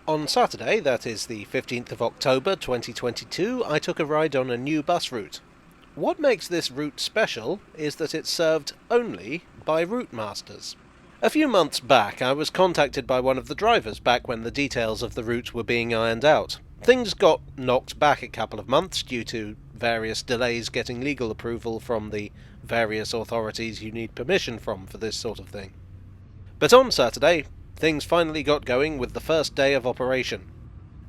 On Saturday, that is the 15th of October 2022, I took a ride on a new bus route. What makes this route special is that it's served only by Routemasters. A few months back, I was contacted by one of the drivers back when the details of the route were being ironed out. Things got knocked back a couple of months due to various delays getting legal approval from the various authorities you need permission from for this sort of thing. But on Saturday, things finally got going with the first day of operation.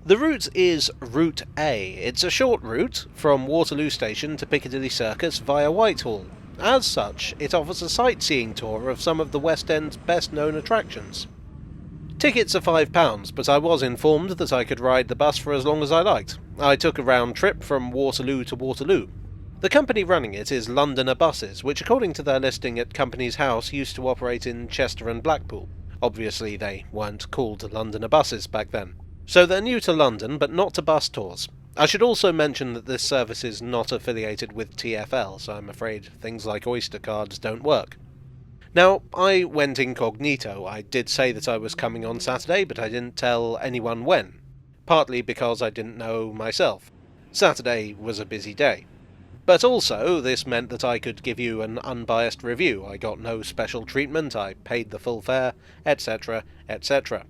The route is Route A. It's a short route from Waterloo Station to Piccadilly Circus via Whitehall. As such, it offers a sightseeing tour of some of the West End's best-known attractions. Tickets are £5, but I was informed that I could ride the bus for as long as I liked. I took a round trip from Waterloo to Waterloo. The company running it is Londoner Buses, which according to their listing at Companies House used to operate in Chester and Blackpool. Obviously they weren't called Londoner Buses back then. So they're new to London, but not to bus tours. I should also mention that this service is not affiliated with TfL, so I'm afraid things like Oyster cards don't work. Now, I went incognito. I did say that I was coming on Saturday, but I didn't tell anyone when. Partly because I didn't know myself. Saturday was a busy day. But also, this meant that I could give you an unbiased review. I got no special treatment, I paid the full fare, etc., etc.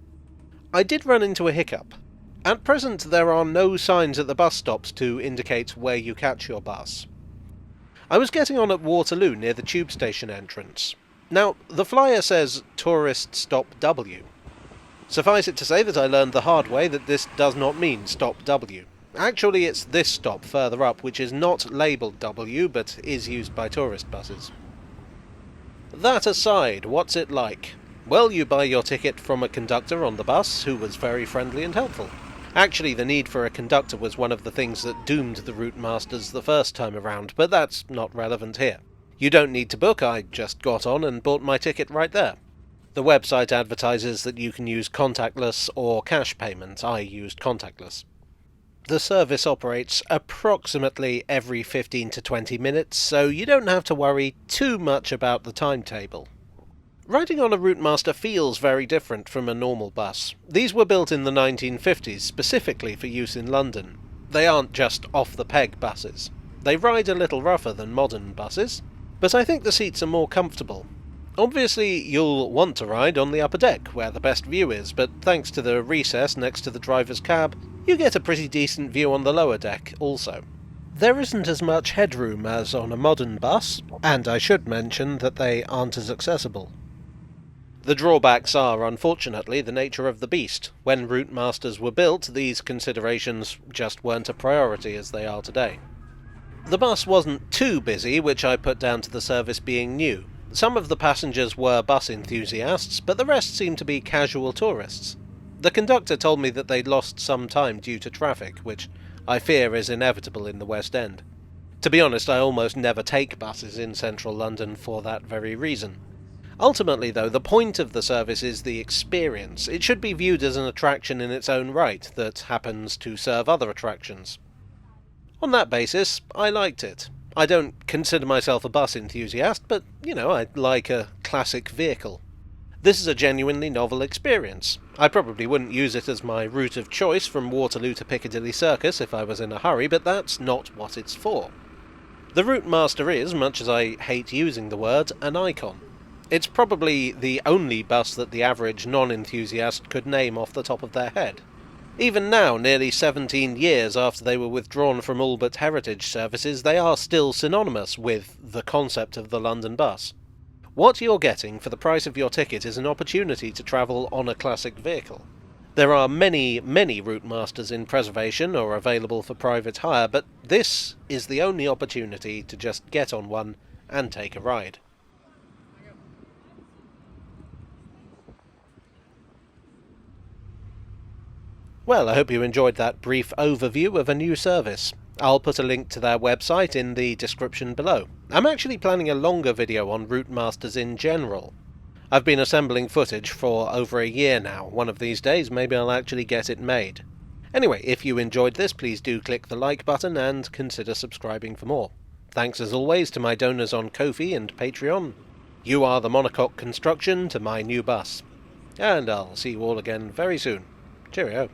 I did run into a hiccup. At present, there are no signs at the bus stops to indicate where you catch your bus. I was getting on at Waterloo near the tube station entrance. Now, the flyer says Tourist Stop W. Suffice it to say that I learned the hard way that this does not mean Stop W. Actually, it's this stop further up, which is not labelled W, but is used by tourist buses. That aside, what's it like? Well, you buy your ticket from a conductor on the bus, who was very friendly and helpful. Actually, the need for a conductor was one of the things that doomed the Routemasters the first time around, but that's not relevant here. You don't need to book, I just got on and bought my ticket right there. The website advertises that you can use contactless or cash payment. I used contactless. The service operates approximately every 15 to 20 minutes, so you don't have to worry too much about the timetable. Riding on a Routemaster feels very different from a normal bus. These were built in the 1950s specifically for use in London. They aren't just off-the-peg buses. They ride a little rougher than modern buses, but I think the seats are more comfortable. Obviously, you'll want to ride on the upper deck, where the best view is, but thanks to the recess next to the driver's cab, you get a pretty decent view on the lower deck also. There isn't as much headroom as on a modern bus, and I should mention that they aren't as accessible. The drawbacks are, unfortunately, the nature of the beast. When Routemasters were built, these considerations just weren't a priority as they are today. The bus wasn't too busy, which I put down to the service being new. Some of the passengers were bus enthusiasts, but the rest seemed to be casual tourists. The conductor told me that they'd lost some time due to traffic, which I fear is inevitable in the West End. To be honest, I almost never take buses in central London for that very reason. Ultimately, though, the point of the service is the experience. It should be viewed as an attraction in its own right that happens to serve other attractions. On that basis, I liked it. I don't consider myself a bus enthusiast, but, I like a classic vehicle. This is a genuinely novel experience. I probably wouldn't use it as my route of choice from Waterloo to Piccadilly Circus if I was in a hurry, but that's not what it's for. The Routemaster is, much as I hate using the word, an icon. It's probably the only bus that the average non-enthusiast could name off the top of their head. Even now, nearly 17 years after they were withdrawn from all but heritage services, they are still synonymous with the concept of the London bus. What you're getting for the price of your ticket is an opportunity to travel on a classic vehicle. There are many, many Routemasters in preservation or available for private hire, but this is the only opportunity to just get on one and take a ride. Well, I hope you enjoyed that brief overview of a new service. I'll put a link to their website in the description below. I'm actually planning a longer video on Routemasters in general. I've been assembling footage for over a year now. One of these days, maybe I'll actually get it made. Anyway, if you enjoyed this, please do click the like button and consider subscribing for more. Thanks as always to my donors on Ko-fi and Patreon. You are the monocoque construction to my new bus. And I'll see you all again very soon. Cheerio.